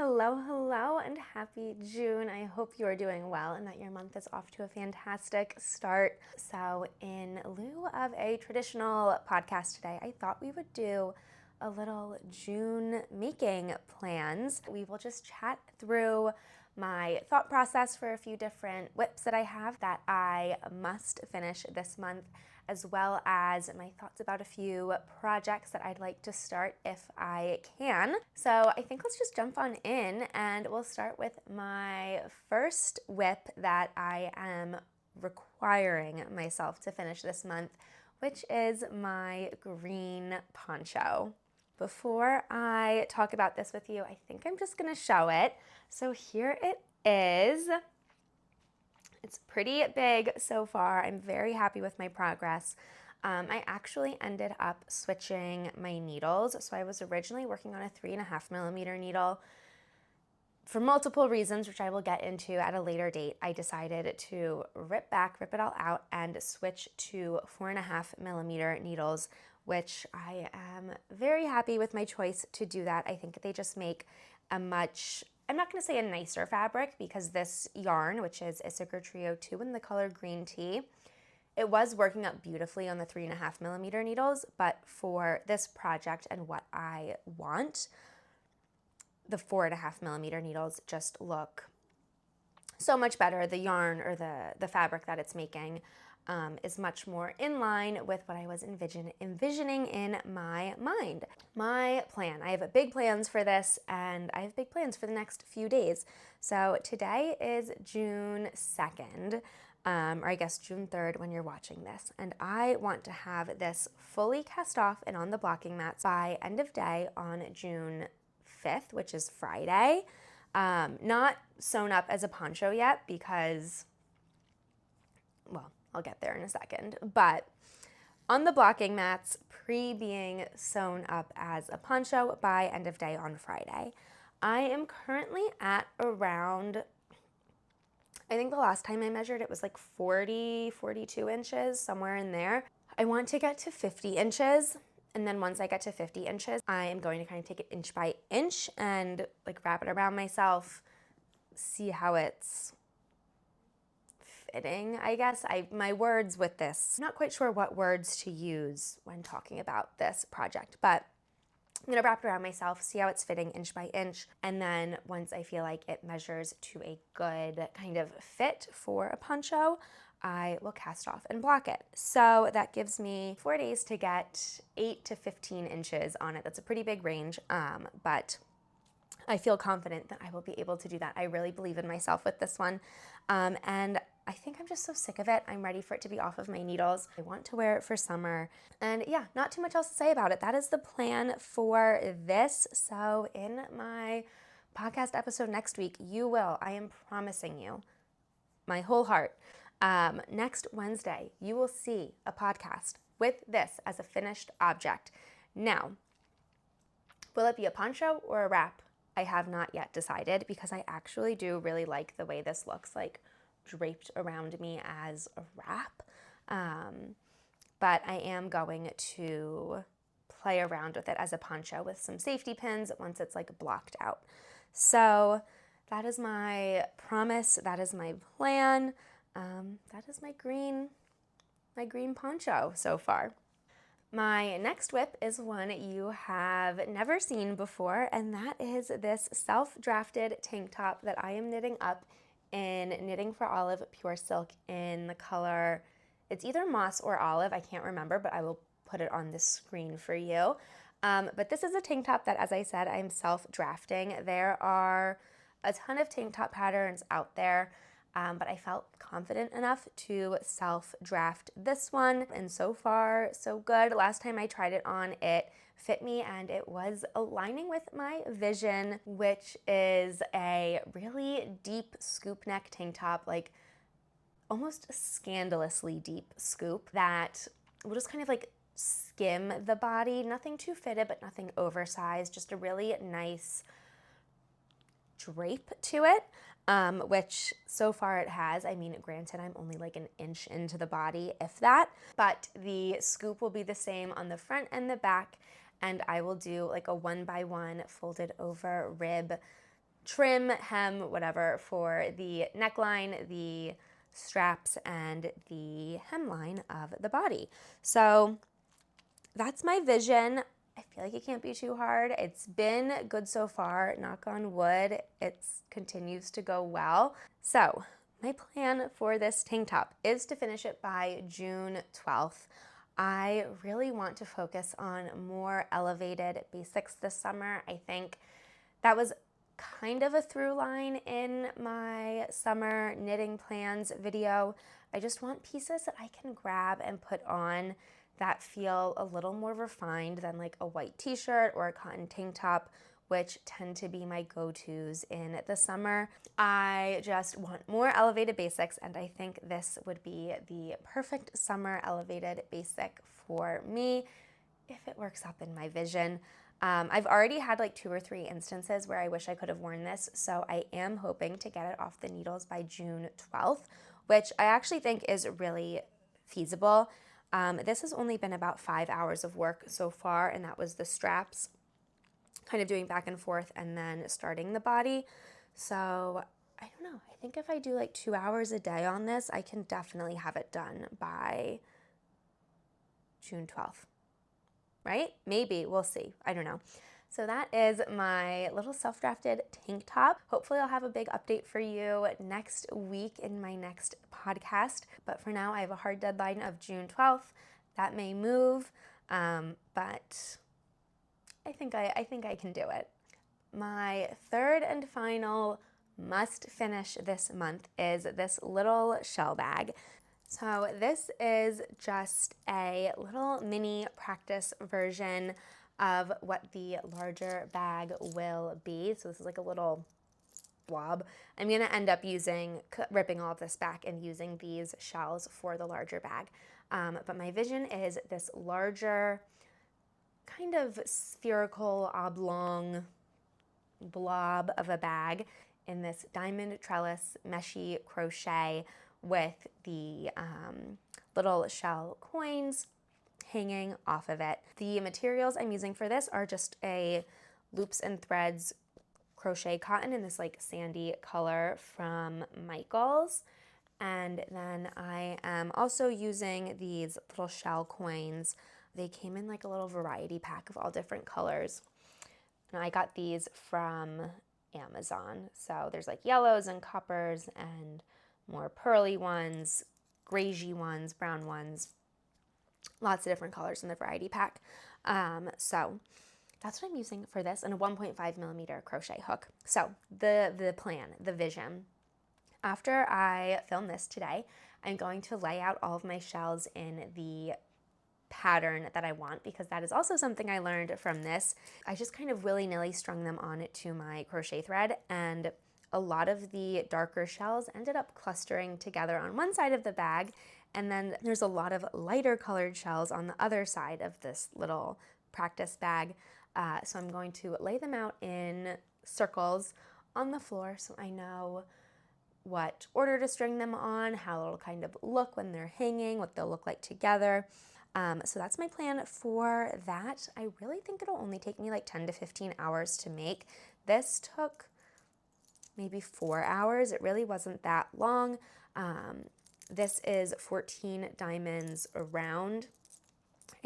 Hello, hello, and happy June. I hope you are doing well and that your month is off to a fantastic start. So, in lieu of a traditional podcast today, I thought we would do a little June making plans. We will just chat through my thought process for a few different whips that I have that I must finish this month, as well as my thoughts about a few projects that I'd like to start if I can. So I think let's just jump on in and we'll start with my first whip that I am requiring myself to finish this month, which is my green poncho. Before I talk about this with you, I think I'm just gonna show it. So here it is. It's pretty big so far. I'm very happy with my progress. I actually ended up switching my needles. So I was originally working on a 3.5mm needle. For multiple reasons, which I will get into at a later date, I decided to rip it all out and switch to 4.5mm needles, which I am very happy with my choice to do that. I think they just make a much, I'm not going to say a nicer fabric, because this yarn, which is Issachar Trio 2 in the color green tea, it was working up beautifully on the 3.5mm needles, but for this project and what I want, the 4.5mm needles just look so much better. The yarn, or the fabric that it's making, is much more in line with what I was envisioning in my mind. My plan, I have big plans for this, and I have big plans for the next few days. So today is June 2nd, or I guess June 3rd when you're watching this, and I want to have this fully cast off and on the blocking mats by end of day on June 5th, which is Friday. Not sewn up as a poncho yet because, well, I'll get there in a second, but on the blocking mats, being sewn up as a poncho by end of day on Friday. I am currently at around, I think the last time I measured it was like 42 inches, somewhere in there. I want to get to 50 inches. And then once I get to 50 inches, I am going to kind of take it inch by inch and like wrap it around myself, see how it's fitting, I guess. My words with this, I'm not quite sure what words to use when talking about this project, but I'm gonna wrap it around myself, see how it's fitting inch by inch, and then once I feel like it measures to a good kind of fit for a poncho, I will cast off and block it. So that gives me 4 days to get 8 to 15 inches on it. That's a pretty big range, but I feel confident that I will be able to do that. I really believe in myself with this one. And I think I'm just so sick of it. I'm ready for it to be off of my needles. I want to wear it for summer. And yeah, not too much else to say about it. That is the plan for this. So in my podcast episode next week, you will, I am promising you, my whole heart, next Wednesday, you will see a podcast with this as a finished object. Now, will it be a poncho or a wrap? I have not yet decided, because I actually do really like the way this looks, like draped around me as a wrap. But I am going to play around with it as a poncho with some safety pins once it's like blocked out. So that is my promise. That is my plan. That is my green poncho so far. My next whip is one you have never seen before, and that is this self-drafted tank top that I am knitting up in Knitting for Olive Pure Silk in the color, it's either moss or olive, I can't remember, but I will put it on the screen for you. But this is a tank top that, as I said, I'm self-drafting. There are a ton of tank top patterns out there, but I felt confident enough to self-draft this one, and so far, so good. Last time I tried it on, it fit me, and it was aligning with my vision, which is a really deep scoop neck tank top, like almost a scandalously deep scoop that will just kind of like skim the body. Nothing too fitted, but nothing oversized. Just a really nice drape to it, which so far it has. I mean, granted, I'm only like an inch into the body, if that, but the scoop will be the same on the front and the back, and I will do like a 1x1 folded over rib trim, hem, whatever for the neckline, the straps, and the hemline of the body. So that's my vision. I feel like it can't be too hard. It's been good so far, knock on wood. It continues to go well. So my plan for this tank top is to finish it by June 12th. I really want to focus on more elevated basics this summer. I think that was kind of a through line in my summer knitting plans video. I just want pieces that I can grab and put on that feel a little more refined than like a white t-shirt or a cotton tank top, which tend to be my go-tos in the summer. I just want more elevated basics, and I think this would be the perfect summer elevated basic for me if it works up in my vision. I've already had like 2 or 3 instances where I wish I could have worn this, so I am hoping to get it off the needles by June 12th, which I actually think is really feasible. This has only been about 5 hours of work so far, and that was the straps, kind of doing back and forth and then starting the body. So I don't know, I think if I do like 2 hours a day on this, I can definitely have it done by June 12th. Right? Maybe, we'll see. I don't know. So that is my little self-drafted tank top. Hopefully I'll have a big update for you next week in my next podcast. But for now, I have a hard deadline of June 12th. That may move, but I think I can do it. My third and final must finish this month is this little shell bag. So this is just a little mini practice version of what the larger bag will be. So this is like a little blob. I'm gonna end up ripping all of this back and using these shells for the larger bag. But my vision is this larger, kind of spherical, oblong blob of a bag in this diamond trellis meshy crochet with the little shell coins hanging off of it. The materials I'm using for this are just a loops and threads crochet cotton in this like sandy color from Michaels. And then I am also using these little shell coins. They came in like a little variety pack of all different colors. And I got these from Amazon. So there's like yellows and coppers and more pearly ones, grayish ones, brown ones, lots of different colors in the variety pack. So that's what I'm using for this, and a 1.5 millimeter crochet hook. So the plan, the vision. After I film this today, I'm going to lay out all of my shells in the pattern that I want, because that is also something I learned from this. I just kind of willy-nilly strung them on to my crochet thread, and a lot of the darker shells ended up clustering together on one side of the bag, and then there's a lot of lighter colored shells on the other side of this little practice bag. So I'm going to lay them out in circles on the floor so I know what order to string them on, how it'll kind of look when they're hanging, what they'll look like together. So that's my plan for that. I really think it'll only take me like 10 to 15 hours to make. This took maybe 4 hours. It really wasn't that long. This is 14 diamonds around.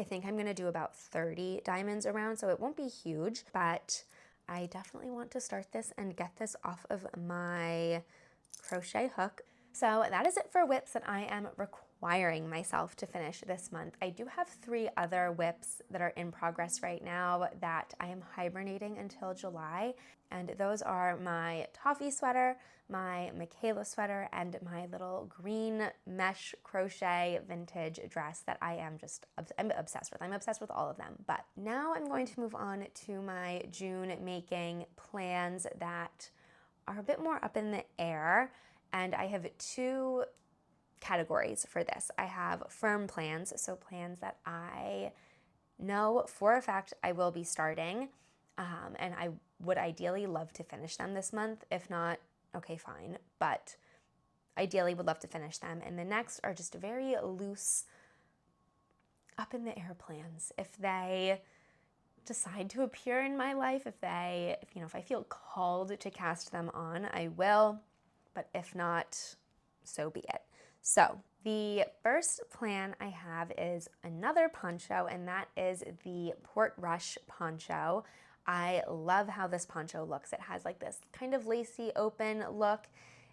I think I'm gonna do about 30 diamonds around, so it won't be huge, but I definitely want to start this and get this off of my crochet hook. So that is it for whips that I am requiring myself to finish this month. I do have 3 other whips that are in progress right now that I am hibernating until July, and those are my toffee sweater, my Michaela sweater, and my little green mesh crochet vintage dress that I'm obsessed with. I'm obsessed with all of them. But now I'm going to move on to my June making plans that are a bit more up in the air, and I have 2 categories for this. I have firm plans, so plans that I know for a fact I will be starting, and I would ideally love to finish them this month. If not, okay, fine, but ideally would love to finish them. And the next are just very loose, up in the air plans. If they decide to appear in my life. If I feel called to cast them on, I will, but if not, so be it. So the first plan I have is another poncho, and that is the portrush poncho. I love how this poncho looks. It has like this kind of lacy open look.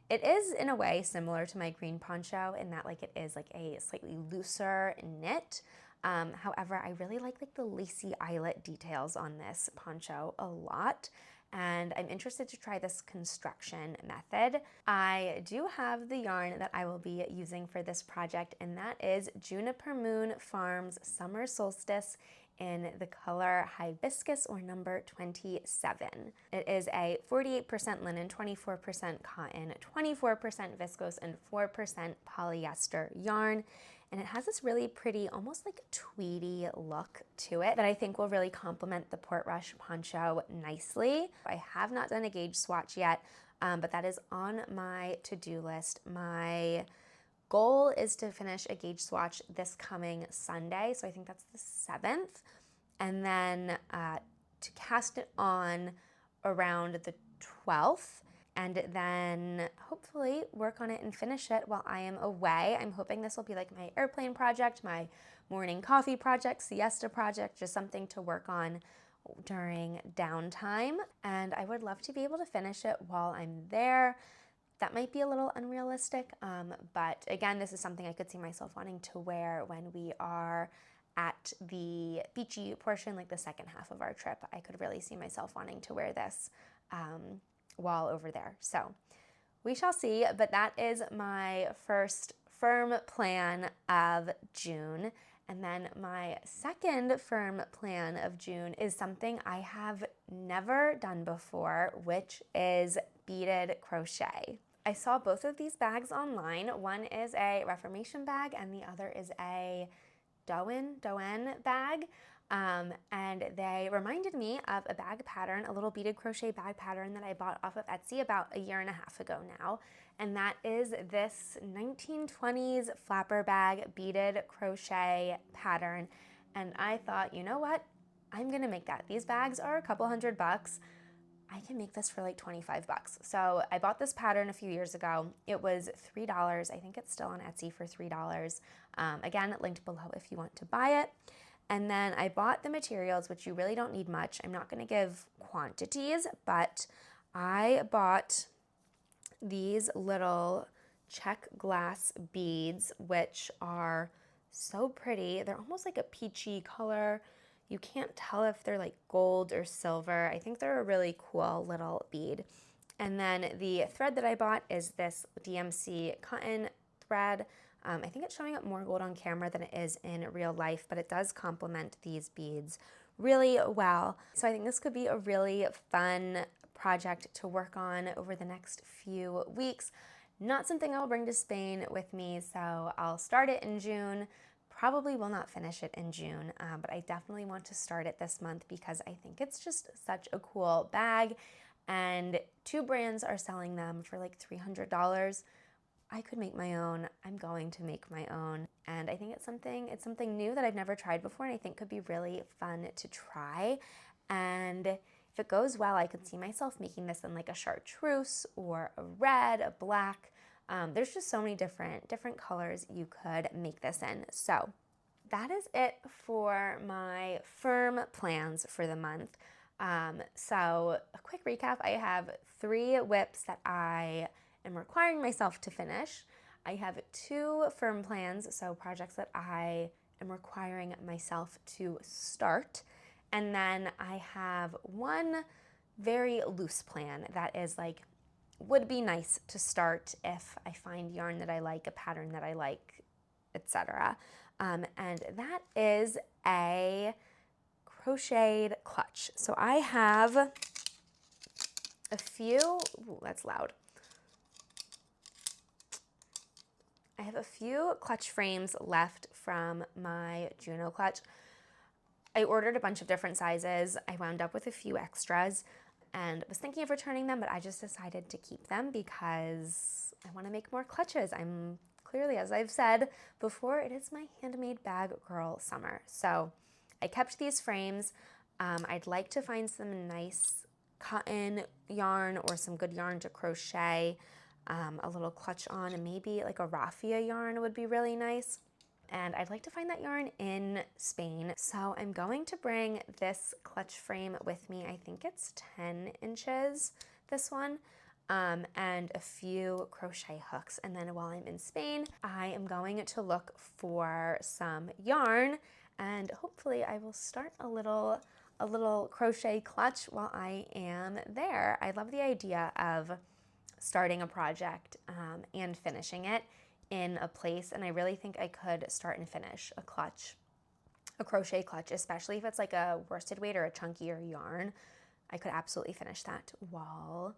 It is in a way similar to my green poncho in that like it is like a slightly looser knit. However, I really like the lacy eyelet details on this poncho a lot, and I'm interested to try this construction method. I do have the yarn that I will be using for this project, and that is Juniper Moon Farms Summer Solstice in the color Hibiscus, or number 27. It is a 48% linen, 24% cotton, 24% viscose, and 4% polyester yarn. And it has this really pretty, almost like tweedy look to it that I think will really complement the portrush poncho nicely. I have not done a gauge swatch yet, but that is on my to-do list. My goal is to finish a gauge swatch this coming Sunday, so I think that's the 7th, and then to cast it on around the 12th, and then hopefully work on it and finish it while I am away. I'm hoping this will be like my airplane project, my morning coffee project, siesta project, just something to work on during downtime, and I would love to be able to finish it while I'm there. That might be a little unrealistic, but again, this is something I could see myself wanting to wear when we are at the beachy portion, like the second half of our trip. I could really see myself wanting to wear this while over there. So we shall see, but that is my first firm plan of June. And then my second firm plan of June is something I have never done before, which is beaded crochet. I saw both of these bags online. One is a Reformation bag and the other is a Doen bag. And they reminded me of a bag pattern, a little beaded crochet bag pattern that I bought off of Etsy about a year and a half ago now. And that is this 1920s flapper bag beaded crochet pattern. And I thought, you know what? I'm gonna make that. These bags are a couple $100. I can make this for like 25 bucks. So I bought this pattern a few years ago. It was $3. I think it's still on Etsy for $3. Again, linked below if you want to buy it. And then I bought the materials, which you really don't need much. I'm not gonna give quantities, but I bought these little check glass beads, which are so pretty. They're almost like a peachy color. You can't tell if they're like gold or silver. I think they're a really cool little bead. And then the thread that I bought is this DMC cotton thread. I think it's showing up more gold on camera than it is in real life, but it does complement these beads really well. So I think this could be a really fun project to work on over the next few weeks. Not something I'll bring to Spain with me, so I'll start it in June. Probably will not finish it in June, but I definitely want to start it this month because I think it's just such a cool bag, and 2 brands are selling them for like $300. I could make my own. I'm going to make my own, and I think it's something new that I've never tried before, and I think could be really fun to try. And if it goes well, I could see myself making this in like a chartreuse or a red, a black. There's just so many different colors you could make this in. So that is it for my firm plans for the month. So a quick recap, I have 3 whips that I am requiring myself to finish. I have 2 firm plans, so projects that I am requiring myself to start. And then I have 1 very loose plan that is like, would be nice to start if I find yarn that I like, a pattern that I like, etc. And that is a crocheted clutch. So I have a few, ooh, that's loud. I have a few clutch frames left from my Juno clutch. I ordered a bunch of different sizes. I wound up with a few extras and was thinking of returning them, but I just decided to keep them because I want to make more clutches. I'm clearly, as I've said before, it is my handmade bag girl summer. So I kept these frames. I'd like to find some nice cotton yarn or some good yarn to crochet a little clutch on, and maybe like a raffia yarn would be really nice. And I'd like to find that yarn in Spain. So I'm going to bring this clutch frame with me. I think it's 10 inches, this one, and a few crochet hooks. And then while I'm in Spain, I am going to look for some yarn, and hopefully I will start a little crochet clutch while I am there. I love the idea of starting a project and finishing it in a place, and I really think I could start and finish a crochet clutch, especially if it's like a worsted weight or a chunkier yarn. I could absolutely finish that while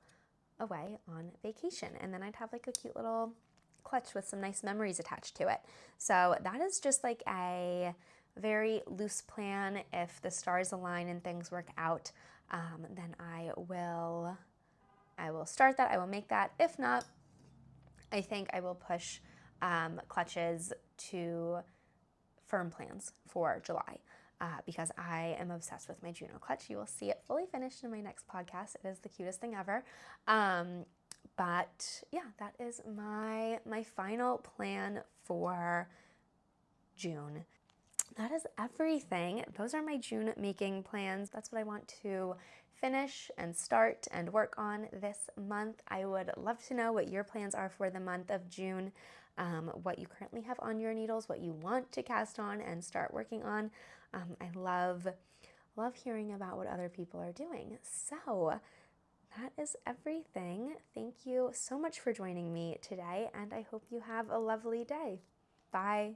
away on vacation, and then I'd have like a cute little clutch with some nice memories attached to it. So that is just like a very loose plan. If the stars align and things work out, then I will start that. I will make that. If not, I think I will push clutches to firm plans for July because I am obsessed with my Juno clutch. You will see it fully finished in my next podcast. It is the cutest thing ever. But yeah, that is my final plan for June. That is everything. Those are my June making plans. That's what I want to finish and start and work on this month. I would love to know what your plans are for the month of June, what you currently have on your needles, what you want to cast on and start working on. I love hearing about what other people are doing. So that is everything. Thank you so much for joining me today, and I hope you have a lovely day. Bye.